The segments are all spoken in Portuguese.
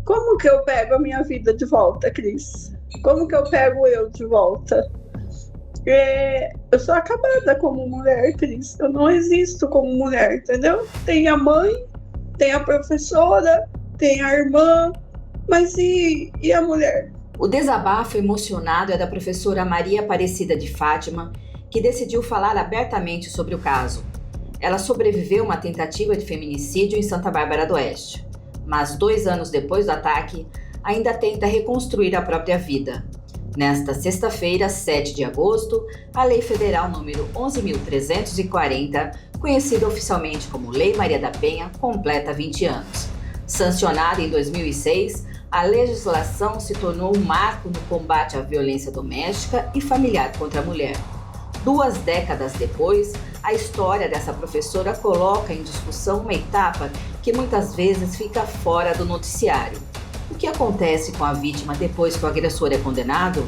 Como que eu pego a minha vida de volta, Cris? Como que eu pego eu de volta? Eu sou acabada como mulher, Cris. Eu não existo como mulher, entendeu? Tem a mãe, tem a professora, tem a irmã, mas e a mulher? O desabafo emocionado é da professora Maria Aparecida de Fátima, que decidiu falar abertamente sobre o caso. Ela sobreviveu a uma tentativa de feminicídio em Santa Bárbara do Oeste, mas 2 anos depois do ataque, ainda tenta reconstruir a própria vida. Nesta sexta-feira, 7 de agosto, a Lei Federal número 11.340, conhecida oficialmente como Lei Maria da Penha, completa 20 anos. Sancionada em 2006, a legislação se tornou um marco no combate à violência doméstica e familiar contra a mulher. 2 décadas depois, a história dessa professora coloca em discussão uma etapa que muitas vezes fica fora do noticiário. O que acontece com a vítima depois que o agressor é condenado?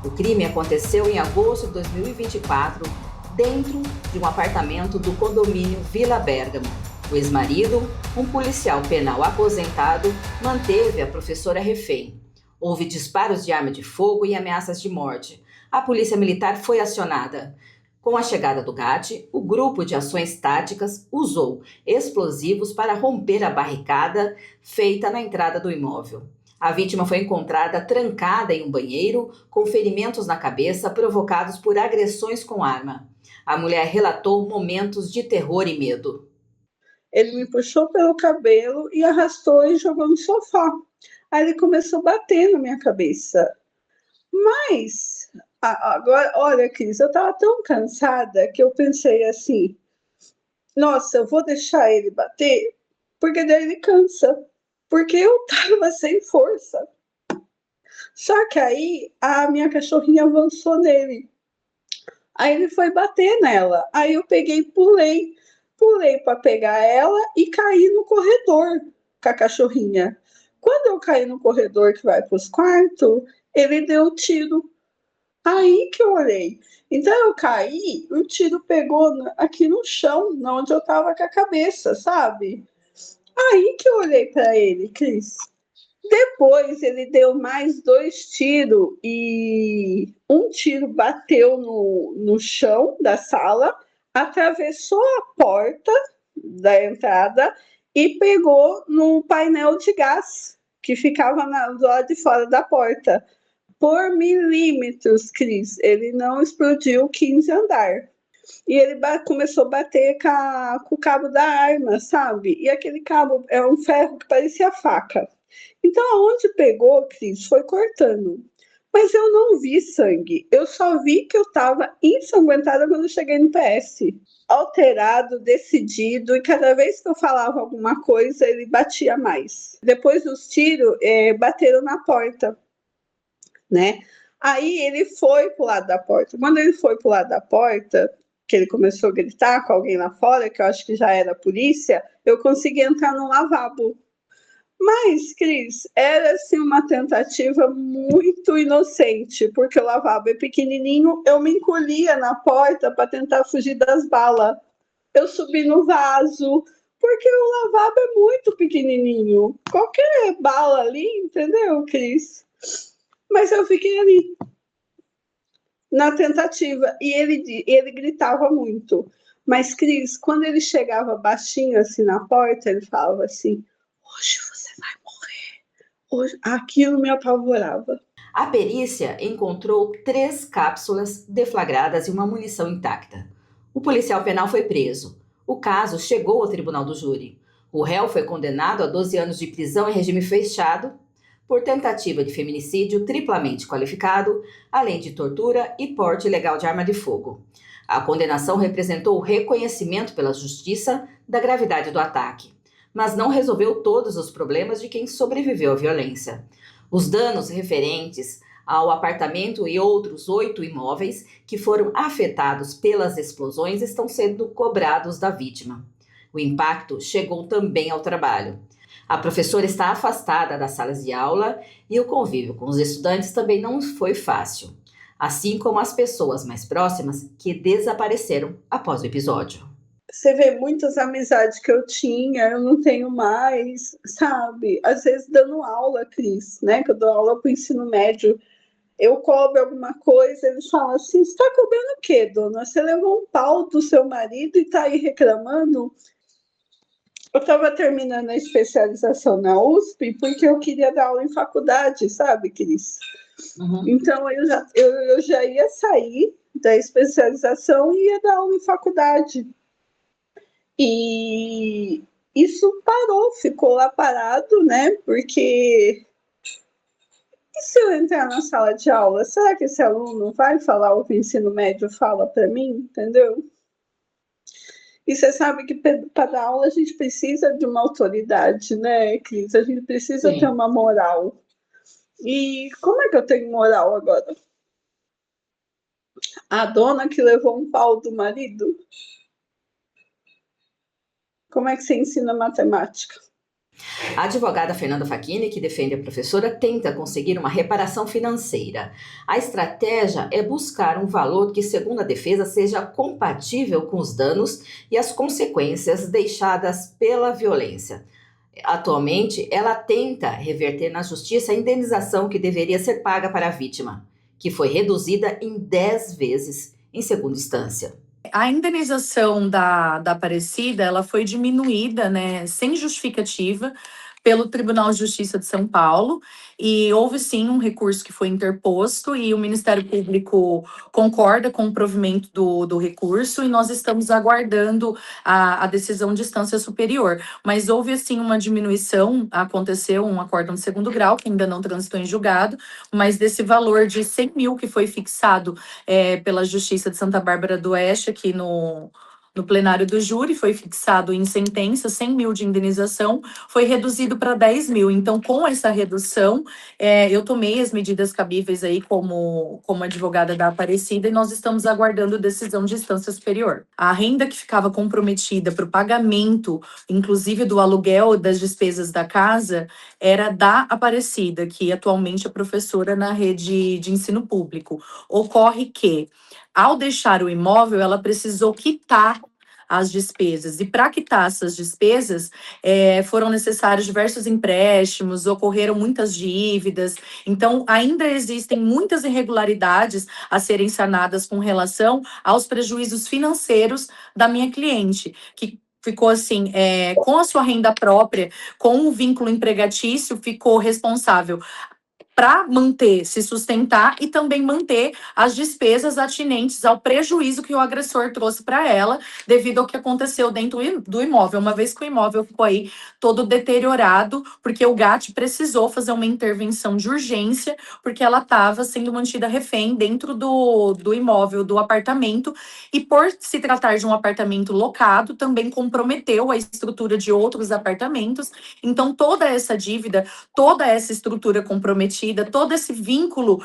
O crime aconteceu em agosto de 2024, dentro de um apartamento do condomínio Vila Bergamo. O ex-marido, um policial penal aposentado, manteve a professora refém. Houve disparos de arma de fogo e ameaças de morte. A polícia militar foi acionada. Com a chegada do GAT, o grupo de ações táticas usou explosivos para romper a barricada feita na entrada do imóvel. A vítima foi encontrada trancada em um banheiro, com ferimentos na cabeça provocados por agressões com arma. A mulher relatou momentos de terror e medo. Ele me puxou pelo cabelo e arrastou e jogou no sofá. Aí ele começou a bater na minha cabeça. Mas, agora, olha, Cris, eu estava tão cansada que eu pensei assim, nossa, eu vou deixar ele bater, porque daí ele cansa. Porque eu estava sem força. Só que aí a minha cachorrinha avançou nele. Aí ele foi bater nela. Aí eu peguei e pulei para pegar ela e caí no corredor com a cachorrinha. Quando eu caí no corredor que vai para os quartos, ele deu tiro. Aí que eu olhei. Então eu caí, o tiro pegou aqui no chão, onde eu estava com a cabeça, sabe? Aí que eu olhei para ele, Cris. Depois ele deu mais 2 tiros e um tiro bateu no chão da sala, atravessou a porta da entrada e pegou no painel de gás que ficava do lado de fora da porta. Por milímetros, Cris, ele não explodiu o 15 andar. E ele começou a bater com o cabo da arma, sabe? E aquele cabo é um ferro que parecia faca. Então, aonde pegou, Cris, foi cortando. Mas eu não vi sangue. Eu só vi que eu estava ensanguentada quando eu cheguei no PS. Alterado, decidido, e cada vez que eu falava alguma coisa, ele batia mais. Depois dos tiros, bateram na porta, né? Aí ele foi pro lado da porta. Quando ele foi pro lado da porta, que ele começou a gritar com alguém lá fora, que eu acho que já era a polícia, eu consegui entrar no lavabo. Mas, Cris, era assim uma tentativa muito inocente, porque o lavabo é pequenininho, eu me encolhia na porta para tentar fugir das balas. Eu subi no vaso, porque o lavabo é muito pequenininho. Qualquer bala ali, entendeu, Cris? Mas eu fiquei ali, na tentativa, e ele gritava muito. Mas, Cris, quando ele chegava baixinho assim na porta, ele falava assim, hoje você vai morrer. Hoje... Aquilo me apavorava. A perícia encontrou 3 cápsulas deflagradas e uma munição intacta. O policial penal foi preso. O caso chegou ao tribunal do júri. O réu foi condenado a 12 anos de prisão em regime fechado por tentativa de feminicídio triplamente qualificado, além de tortura e porte ilegal de arma de fogo. A condenação representou o reconhecimento pela justiça da gravidade do ataque, mas não resolveu todos os problemas de quem sobreviveu à violência. Os danos referentes ao apartamento e outros 8 imóveis que foram afetados pelas explosões estão sendo cobrados da vítima. O impacto chegou também ao trabalho. A professora está afastada das salas de aula e o convívio com os estudantes também não foi fácil, assim como as pessoas mais próximas que desapareceram após o episódio. Você vê muitas amizades que eu tinha, eu não tenho mais, sabe? Às vezes dando aula, Cris, né? Que eu dou aula para o ensino médio, eu cobro alguma coisa, eles falam assim: você está cobrando o quê, dona? Você levou um pau do seu marido e está aí reclamando? Eu estava terminando a especialização na USP porque eu queria dar aula em faculdade, sabe, Cris? Uhum. Então eu já ia sair da especialização e ia dar aula em faculdade. E isso parou, ficou lá parado, né? Porque e se eu entrar na sala de aula, será que esse aluno vai falar o que o ensino médio fala para mim? Entendeu? E você sabe que para dar aula a gente precisa de uma autoridade, né, Cris? A gente precisa ter Sim. uma moral. E como é que eu tenho moral agora? A dona que levou um pau do marido? Como é que você ensina matemática? A advogada Fernanda Facchini, que defende a professora, tenta conseguir uma reparação financeira. A estratégia é buscar um valor que, segundo a defesa, seja compatível com os danos e as consequências deixadas pela violência. Atualmente, ela tenta reverter na justiça a indenização que deveria ser paga para a vítima, que foi reduzida em 10 vezes em segunda instância. A indenização da Aparecida, ela foi diminuída, né, sem justificativa, pelo Tribunal de Justiça de São Paulo, e houve sim um recurso que foi interposto, e o Ministério Público concorda com o provimento do recurso, e nós estamos aguardando a decisão de instância superior. Mas houve assim uma diminuição, aconteceu um acórdão de segundo grau, que ainda não transitou em julgado, mas desse valor de 100 mil que foi fixado pela Justiça de Santa Bárbara do Oeste, aqui no plenário do júri, foi fixado em sentença 100 mil de indenização, foi reduzido para 10 mil. Então, com essa redução, eu tomei as medidas cabíveis aí como advogada da Aparecida, e nós estamos aguardando decisão de instância superior. A renda que ficava comprometida para o pagamento, inclusive do aluguel das despesas da casa, era da Aparecida, que atualmente é professora na rede de ensino público. Ocorre que, ao deixar o imóvel, ela precisou quitar as despesas. E para quitar essas despesas, foram necessários diversos empréstimos, ocorreram muitas dívidas. Então, ainda existem muitas irregularidades a serem sanadas com relação aos prejuízos financeiros da minha cliente, que ficou assim, com a sua renda própria, com o vínculo empregatício, ficou responsável para manter, se sustentar e também manter as despesas atinentes ao prejuízo que o agressor trouxe para ela, devido ao que aconteceu dentro do imóvel, uma vez que o imóvel ficou aí todo deteriorado, porque o GAT precisou fazer uma intervenção de urgência, porque ela estava sendo mantida refém dentro do imóvel, do apartamento, e por se tratar de um apartamento locado, também comprometeu a estrutura de outros apartamentos. Então, toda essa dívida, toda essa estrutura comprometida, todo esse vínculo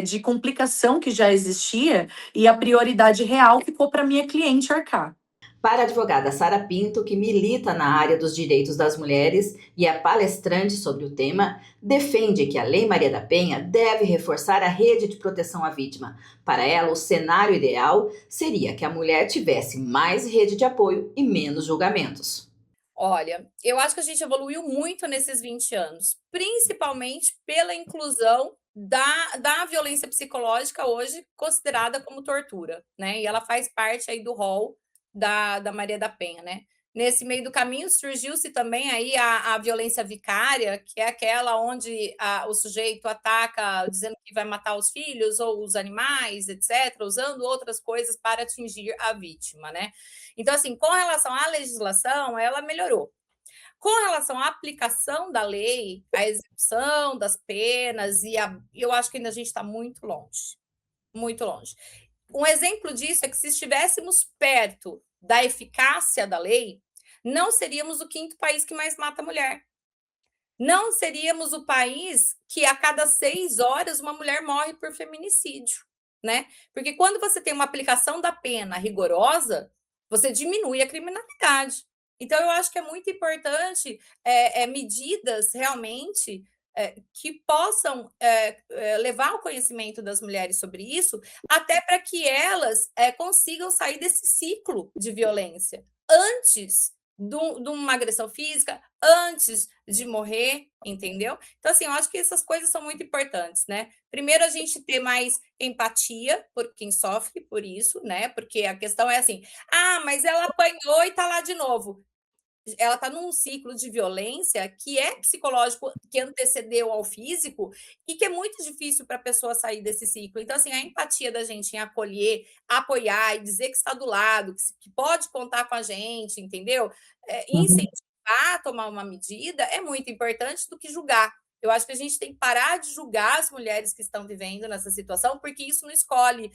de complicação que já existia, e a prioridade real ficou para minha cliente arcar. Para a advogada Sara Pinto, que milita na área dos direitos das mulheres e é palestrante sobre o tema, defende que a Lei Maria da Penha deve reforçar a rede de proteção à vítima. Para ela, o cenário ideal seria que a mulher tivesse mais rede de apoio e menos julgamentos. Olha, eu acho que a gente evoluiu muito nesses 20 anos, principalmente pela inclusão da violência psicológica, hoje considerada como tortura, né? E ela faz parte aí do rol da Maria da Penha, né? Nesse meio do caminho surgiu-se também aí a violência vicária, que é aquela onde o sujeito ataca dizendo que vai matar os filhos ou os animais, etc., usando outras coisas para atingir a vítima, né? Então, assim, com relação à legislação, ela melhorou. Com relação à aplicação da lei, a execução das penas, eu acho que ainda a gente está muito longe, muito longe. Um exemplo disso é que, se estivéssemos perto da eficácia da lei, não seríamos o 5º país que mais mata mulher. Não seríamos o país que a cada 6 horas uma mulher morre por feminicídio, né? Porque quando você tem uma aplicação da pena rigorosa, você diminui a criminalidade. Então, eu acho que é muito importante medidas realmente que possam levar ao conhecimento das mulheres sobre isso, até para que elas consigam sair desse ciclo de violência antes de uma agressão física, antes de morrer, entendeu? Então, assim, eu acho que essas coisas são muito importantes, né? Primeiro, a gente ter mais empatia por quem sofre por isso, né? Porque a questão é assim, mas ela apanhou e tá lá de novo. Ela está num ciclo de violência que é psicológico, que antecedeu ao físico, e que é muito difícil para a pessoa sair desse ciclo. Então, assim, a empatia da gente em acolher, apoiar e dizer que está do lado, que pode contar com a gente, entendeu? Incentivar a tomar uma medida é muito importante do que julgar. Eu acho que a gente tem que parar de julgar as mulheres que estão vivendo nessa situação, porque isso não escolhe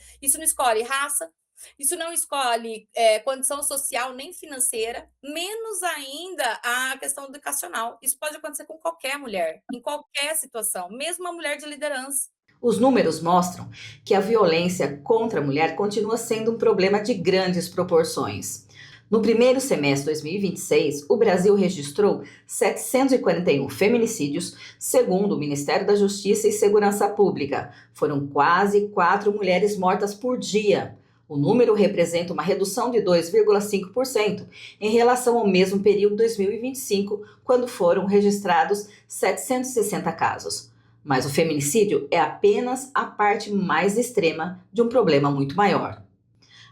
raça, isso não escolhe condição social nem financeira, menos ainda a questão educacional. Isso pode acontecer com qualquer mulher, em qualquer situação, mesmo uma mulher de liderança. Os números mostram que a violência contra a mulher continua sendo um problema de grandes proporções. No primeiro semestre de 2026, o Brasil registrou 741 feminicídios, segundo o Ministério da Justiça e Segurança Pública. Foram quase 4 mulheres mortas por dia. O número representa uma redução de 2,5% em relação ao mesmo período de 2025, quando foram registrados 760 casos. Mas o feminicídio é apenas a parte mais extrema de um problema muito maior.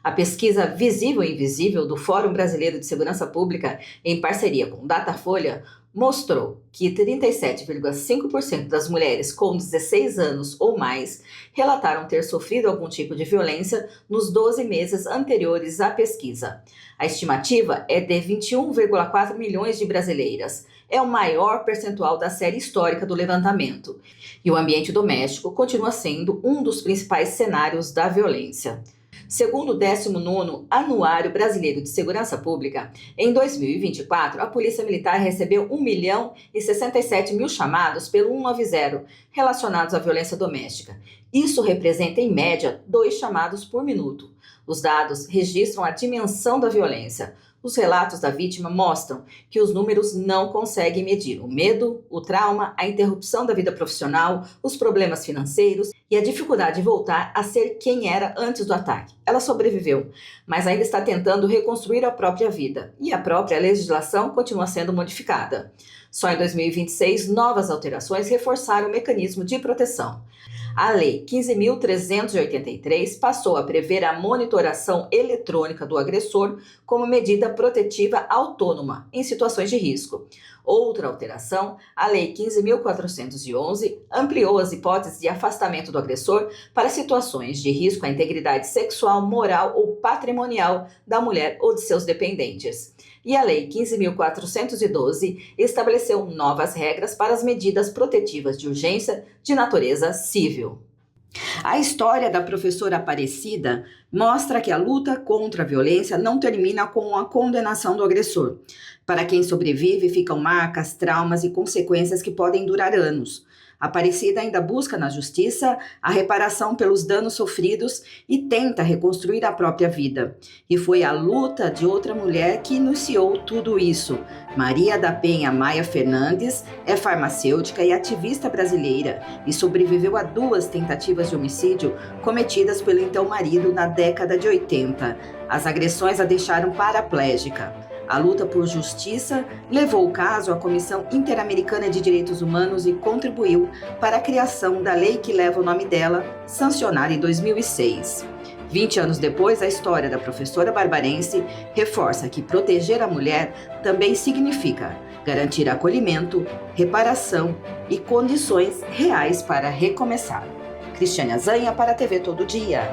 A pesquisa Visível e Invisível do Fórum Brasileiro de Segurança Pública, em parceria com Datafolha, mostrou que 37,5% das mulheres com 16 anos ou mais relataram ter sofrido algum tipo de violência nos 12 meses anteriores à pesquisa. A estimativa é de 21,4 milhões de brasileiras. É o maior percentual da série histórica do levantamento. E o ambiente doméstico continua sendo um dos principais cenários da violência. Segundo o 19º Anuário Brasileiro de Segurança Pública, em 2024, a Polícia Militar recebeu 1.067.000 chamados pelo 190 relacionados à violência doméstica. Isso representa, em média, 2 chamados por minuto. Os dados registram a dimensão da violência. Os relatos da vítima mostram que os números não conseguem medir o medo, o trauma, a interrupção da vida profissional, os problemas financeiros e a dificuldade de voltar a ser quem era antes do ataque. Ela sobreviveu, mas ainda está tentando reconstruir a própria vida e a própria legislação continua sendo modificada. Só em 2026, novas alterações reforçaram o mecanismo de proteção. A Lei 15.383 passou a prever a monitoração eletrônica do agressor como medida protetiva autônoma em situações de risco. Outra alteração, a Lei 15.411 ampliou as hipóteses de afastamento do agressor para situações de risco à integridade sexual, moral ou patrimonial da mulher ou de seus dependentes. E a Lei 15.412 estabeleceu novas regras para as medidas protetivas de urgência de natureza civil. A história da professora Aparecida mostra que a luta contra a violência não termina com a condenação do agressor. Para quem sobrevive, ficam marcas, traumas e consequências que podem durar anos. Aparecida ainda busca na justiça a reparação pelos danos sofridos e tenta reconstruir a própria vida. E foi a luta de outra mulher que iniciou tudo isso. Maria da Penha Maia Fernandes é farmacêutica e ativista brasileira e sobreviveu a 2 tentativas de homicídio cometidas pelo então marido na década de 80. As agressões a deixaram paraplégica. A luta por justiça levou o caso à Comissão Interamericana de Direitos Humanos e contribuiu para a criação da lei que leva o nome dela, sancionada em 2006. 20 anos depois, a história da professora barbarense reforça que proteger a mulher também significa garantir acolhimento, reparação e condições reais para recomeçar. Cristiane Azanha para a TV Todo Dia.